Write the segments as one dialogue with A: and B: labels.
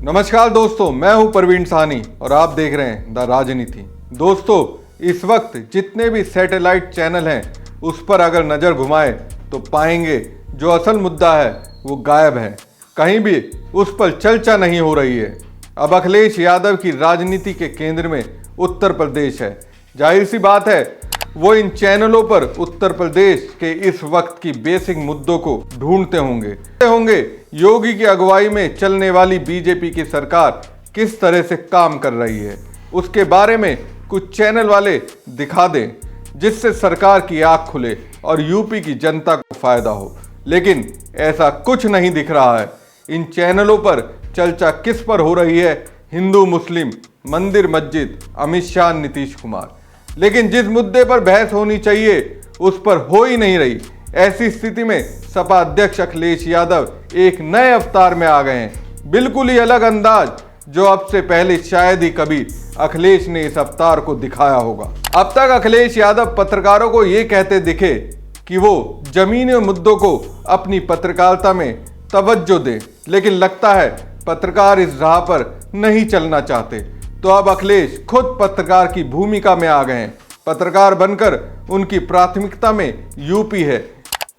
A: नमस्कार दोस्तों, मैं हूं प्रवीण साहनी और आप देख रहे हैं द राजनीति। दोस्तों, इस वक्त जितने भी सैटेलाइट चैनल हैं उस पर अगर नज़र घुमाएं तो पाएंगे जो असल मुद्दा है वो गायब है। कहीं भी उस पर चर्चा नहीं हो रही है। अब अखिलेश यादव की राजनीति के केंद्र में उत्तर प्रदेश है। जाहिर सी बात है वो इन चैनलों पर उत्तर प्रदेश के इस वक्त की बेसिक मुद्दों को ढूंढते होंगे योगी की अगुवाई में चलने वाली बीजेपी की सरकार किस तरह से काम कर रही है, उसके बारे में कुछ चैनल वाले दिखा दें जिससे सरकार की आंख खुले और यूपी की जनता को फायदा हो। लेकिन ऐसा कुछ नहीं दिख रहा है। इन चैनलों पर चर्चा किस पर हो रही है? हिंदू मुस्लिम, मंदिर मस्जिद, अमित शाह, नीतीश कुमार। लेकिन जिस मुद्दे पर बहस होनी चाहिए उस पर हो ही नहीं रही। ऐसी स्थिति में सपा अध्यक्ष अखिलेश यादव एक नए अवतार में आ गए हैं। बिल्कुल ही अलग अंदाज जो अब से पहले शायद ही कभी अखिलेश ने इस अवतार को दिखाया होगा। अब तक अखिलेश यादव पत्रकारों को ये कहते दिखे कि वो जमीनी मुद्दों को अपनी पत्रकारिता में तवज्जो दें, लेकिन लगता है पत्रकार इस राह पर नहीं चलना चाहते। तो अब अखिलेश खुद पत्रकार की भूमिका में आ गए हैं। पत्रकार बनकर उनकी प्राथमिकता में यूपी है।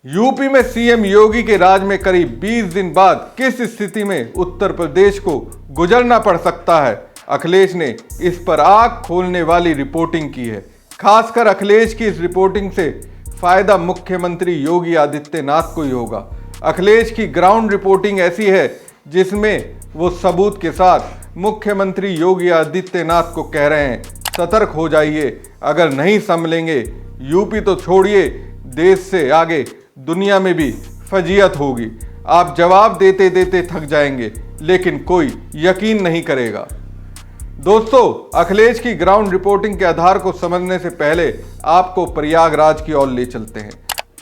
A: यूपी में सीएम योगी के राज में करीब 20 दिन बाद किस स्थिति में उत्तर प्रदेश को गुजरना पड़ सकता है, अखिलेश ने इस पर आंख खोलने वाली रिपोर्टिंग की है। खासकर अखिलेश की इस रिपोर्टिंग से फायदा मुख्यमंत्री योगी आदित्यनाथ को ही होगा। अखिलेश की ग्राउंड रिपोर्टिंग ऐसी है जिसमें वो सबूत के साथ मुख्यमंत्री योगी आदित्यनाथ को कह रहे हैं, सतर्क हो जाइए, अगर नहीं संभलेंगे यूपी तो छोड़िए, देश से आगे दुनिया में भी फजीयत होगी। आप जवाब देते देते थक जाएंगे लेकिन कोई यकीन नहीं करेगा। दोस्तों, अखिलेश की ग्राउंड रिपोर्टिंग के आधार को समझने से पहले आपको प्रयागराज की ओर ले चलते हैं।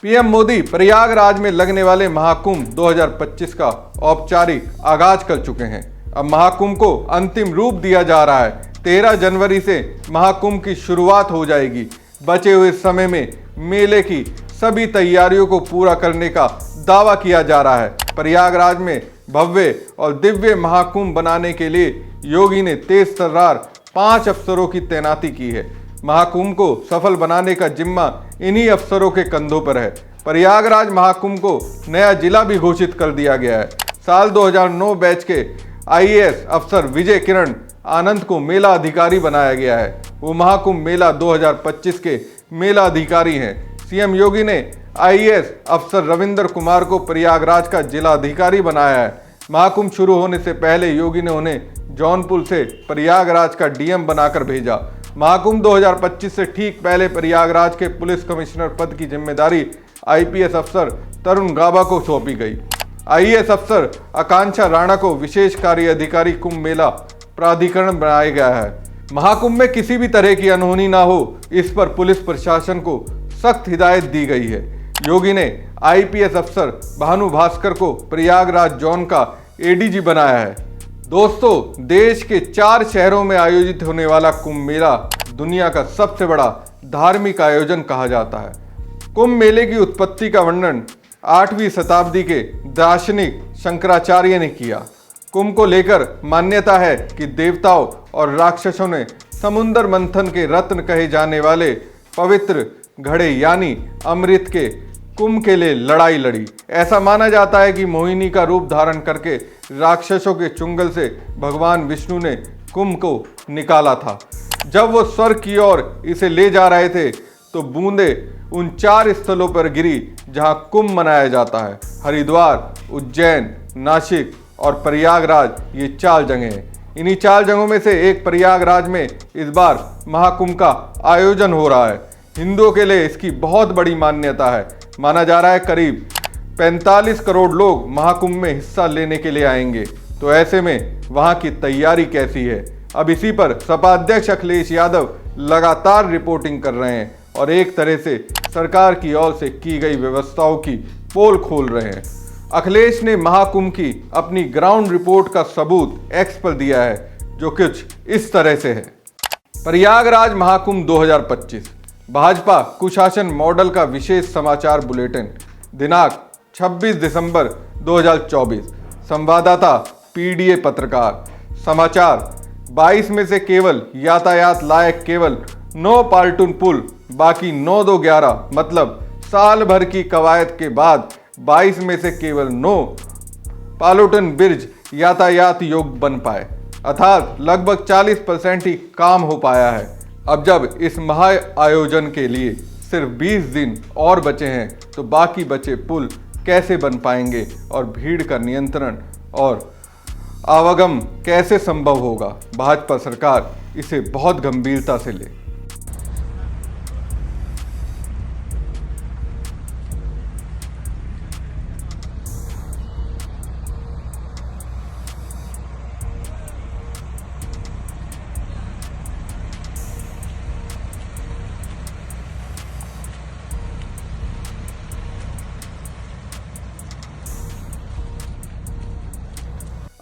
A: पीएम मोदी प्रयागराज में लगने वाले महाकुंभ 2025 का औपचारिक आगाज कर चुके हैं। अब महाकुंभ को अंतिम रूप दिया जा रहा है। 13 जनवरी से महाकुंभ की शुरुआत हो जाएगी। बचे हुए समय में मेले की सभी तैयारियों को पूरा करने का दावा किया जा रहा है। प्रयागराज में भव्य और दिव्य महाकुंभ बनाने के लिए योगी ने तेज तर्रार 5 अफसरों की तैनाती की है। महाकुंभ को सफल बनाने का जिम्मा इन्हीं अफसरों के कंधों पर है। प्रयागराज महाकुंभ को नया जिला भी घोषित कर दिया गया है। साल 2009 बैच के आईएएस अफसर विजय किरण आनंद को मेला अधिकारी बनाया गया है। वो महाकुंभ मेला 2025 के मेला अधिकारी हैं। सीएम योगी ने आईएएस अफसर रविंद्र कुमार को प्रयागराज का जिला अधिकारी बनाया है। महाकुंभ शुरू होने से पहले योगी ने उन्हें जौनपुर से प्रयागराज का डीएम बनाकर भेजा। महाकुंभ 2025 से ठीक पहले प्रयागराज के पुलिस कमिश्नर पद की जिम्मेदारी आईपीएस अफसर तरुण गाबा को सौंपी गई। आईएएस अफसर आकांक्षा राणा को विशेष कार्य अधिकारी कुंभ मेला प्राधिकरण बनाया गया है। महाकुंभ में किसी भी तरह की अनहोनी ना हो, इस पर पुलिस प्रशासन को सख्त हिदायत दी गई है। योगी ने आईपीएस अफसर भानु भास्कर को प्रयागराज जोन का एडीजी बनाया है। दोस्तों, देश के 4 शहरों में आयोजित होने वाला कुंभ मेला दुनिया का सबसे बड़ा धार्मिक आयोजन कहा जाता है। कुंभ मेले की उत्पत्ति का वर्णन 8वीं शताब्दी के दार्शनिक शंकराचार्य ने किया। कुंभ को लेकर मान्यता है कि देवताओं और राक्षसों ने समुद्र मंथन के रत्न कहे जाने वाले पवित्र घड़े यानी अमृत के कुंभ के लिए लड़ाई लड़ी। ऐसा माना जाता है कि मोहिनी का रूप धारण करके राक्षसों के चुंगल से भगवान विष्णु ने कुंभ को निकाला था। जब वो स्वर्ग की ओर इसे ले जा रहे थे तो बूंदे उन 4 स्थलों पर गिरी जहां कुंभ मनाया जाता है। हरिद्वार, उज्जैन, नासिक और प्रयागराज, ये 4 जगह हैं। इन्हीं 4 जगहों में से एक प्रयागराज में इस बार महाकुंभ का आयोजन हो रहा है। हिंदुओं के लिए इसकी बहुत बड़ी मान्यता है। माना जा रहा है करीब 45 करोड़ लोग महाकुंभ में हिस्सा लेने के लिए आएंगे। तो ऐसे में वहां की तैयारी कैसी है? अब इसी पर सपा अध्यक्ष अखिलेश यादव लगातार रिपोर्टिंग कर रहे हैं और एक तरह से सरकार की ओर से की गई व्यवस्थाओं की पोल खोल रहे हैं। अखिलेश ने महाकुंभ की अपनी ग्राउंड रिपोर्ट का सबूत एक्स पर दिया है जो कुछ इस तरह से है। प्रयागराज महाकुंभ 2025 भाजपा कुशासन मॉडल का विशेष समाचार बुलेटिन, दिनांक 26 दिसंबर 2024। संवाददाता पीडीए पत्रकार। समाचार 22 में से केवल यातायात लायक केवल 9 पाल्टून पुल, बाकी 9 2 11, मतलब साल भर की कवायद के बाद 22 में से केवल 9 पालोटन ब्रिज यातायात योग्य बन पाए, अर्थात लगभग 40% ही काम हो पाया है। अब जब इस महा आयोजन के लिए सिर्फ 20 दिन और बचे हैं तो बाकी बचे पुल कैसे बन पाएंगे और भीड़ का नियंत्रण और आवागम कैसे संभव होगा? भाजपा सरकार इसे बहुत गंभीरता से ले।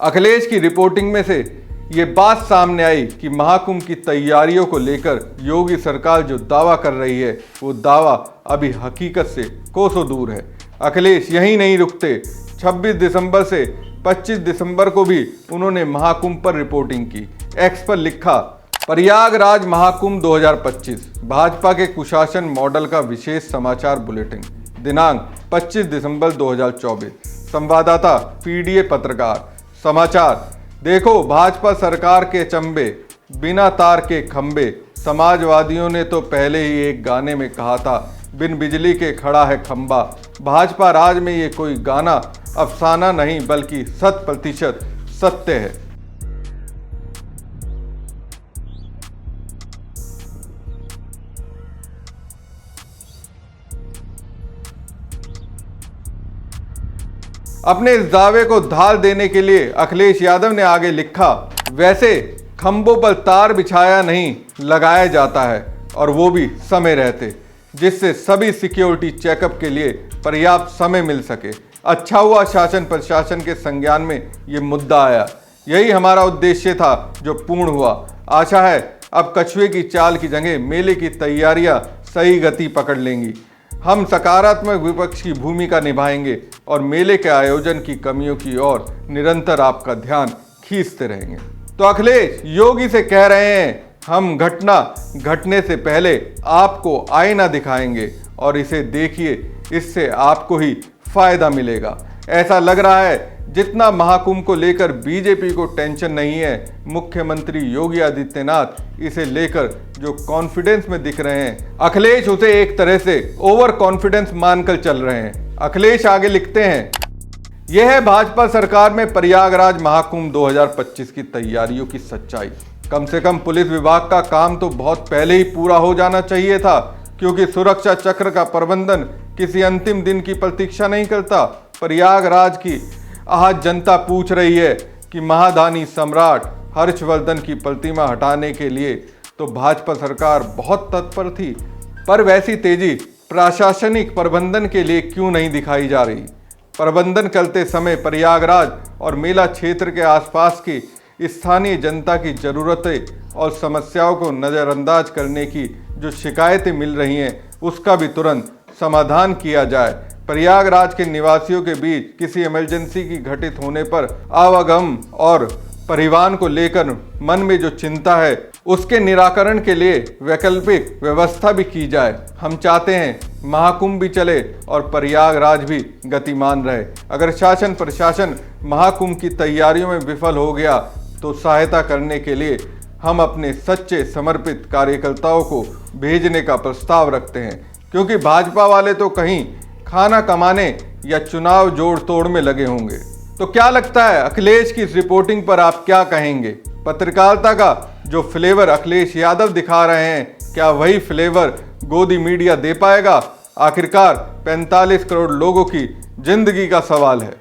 A: अखिलेश की रिपोर्टिंग में से ये बात सामने आई कि महाकुंभ की तैयारियों को लेकर योगी सरकार जो दावा कर रही है वो दावा अभी हकीकत से कोसों दूर है। अखिलेश यहीं नहीं रुकते। 26 दिसंबर से 25 दिसंबर को भी उन्होंने महाकुंभ पर रिपोर्टिंग की। एक्स पर लिखा, प्रयागराज महाकुंभ 2025 भाजपा के कुशासन मॉडल का विशेष समाचार बुलेटिन, दिनांक 25 दिसंबर 2024। संवाददाता पीडीए पत्रकार। समाचार, देखो भाजपा सरकार के चंबे, बिना तार के खंबे। समाजवादियों ने तो पहले ही एक गाने में कहा था, बिन बिजली के खड़ा है खंबा। भाजपा राज में ये कोई गाना अफसाना नहीं बल्कि 100% सत्य है। अपने इस दावे को ढाल देने के लिए अखिलेश यादव ने आगे लिखा, वैसे खंभों पर तार बिछाया नहीं लगाया जाता है, और वो भी समय रहते, जिससे सभी सिक्योरिटी चेकअप के लिए पर्याप्त समय मिल सके। अच्छा हुआ शासन प्रशासन के संज्ञान में ये मुद्दा आया। यही हमारा उद्देश्य था जो पूर्ण हुआ। आशा है अब कछुए की चाल की जगह मेले की तैयारियां सही गति पकड़ लेंगी। हम सकारात्मक विपक्ष की भूमिका निभाएंगे और मेले के आयोजन की कमियों की ओर निरंतर आपका ध्यान खींचते रहेंगे। तो अखिलेश योगी से कह रहे हैं, हम घटना घटने से पहले आपको आईना दिखाएंगे और इसे देखिए, इससे आपको ही फायदा मिलेगा। ऐसा लग रहा है जितना महाकुंभ को लेकर बीजेपी को टेंशन नहीं है, मुख्यमंत्री योगी आदित्यनाथ इसे लेकर जो कॉन्फिडेंस में दिख रहे हैं, अखिलेश उसे एक तरह से ओवर कॉन्फिडेंस मानकर चल रहे हैं। अखिलेश आगे लिखते हैं, यह है भाजपा सरकार में प्रयागराज महाकुंभ 2025 की तैयारियों की सच्चाई। कम से कम पुलिस विभाग का काम तो बहुत पहले ही पूरा हो जाना चाहिए था, क्योंकि सुरक्षा चक्र का प्रबंधन किसी अंतिम दिन की प्रतीक्षा नहीं करता। प्रयागराज की आज जनता पूछ रही है कि महादानी सम्राट हर्षवर्धन की प्रतिमा हटाने के लिए तो भाजपा सरकार बहुत तत्पर थी, पर वैसी तेजी प्रशासनिक प्रबंधन के लिए क्यों नहीं दिखाई जा रही? प्रबंधन करते समय प्रयागराज और मेला क्षेत्र के आसपास की स्थानीय जनता की जरूरतें और समस्याओं को नज़रअंदाज करने की जो शिकायतें मिल रही हैं उसका भी तुरंत समाधान किया जाए। प्रयागराज के निवासियों के बीच किसी इमरजेंसी की घटित होने पर आवागम और परिवहन को लेकर मन में जो चिंता है उसके निराकरण के लिए वैकल्पिक व्यवस्था भी की जाए। हम चाहते हैं महाकुंभ भी चले और प्रयागराज भी गतिमान रहे। अगर शासन प्रशासन महाकुंभ की तैयारियों में विफल हो गया तो सहायता करने के लिए हम अपने सच्चे समर्पित कार्यकर्ताओं को भेजने का प्रस्ताव रखते हैं, क्योंकि भाजपा वाले तो कहीं खाना कमाने या चुनाव जोड़ तोड़ में लगे होंगे। तो क्या लगता है अखिलेश की इस रिपोर्टिंग पर आप क्या कहेंगे? पत्रकारिता का जो फ्लेवर अखिलेश यादव दिखा रहे हैं, क्या वही फ्लेवर गोदी मीडिया दे पाएगा? आखिरकार 45 करोड़ लोगों की जिंदगी का सवाल है।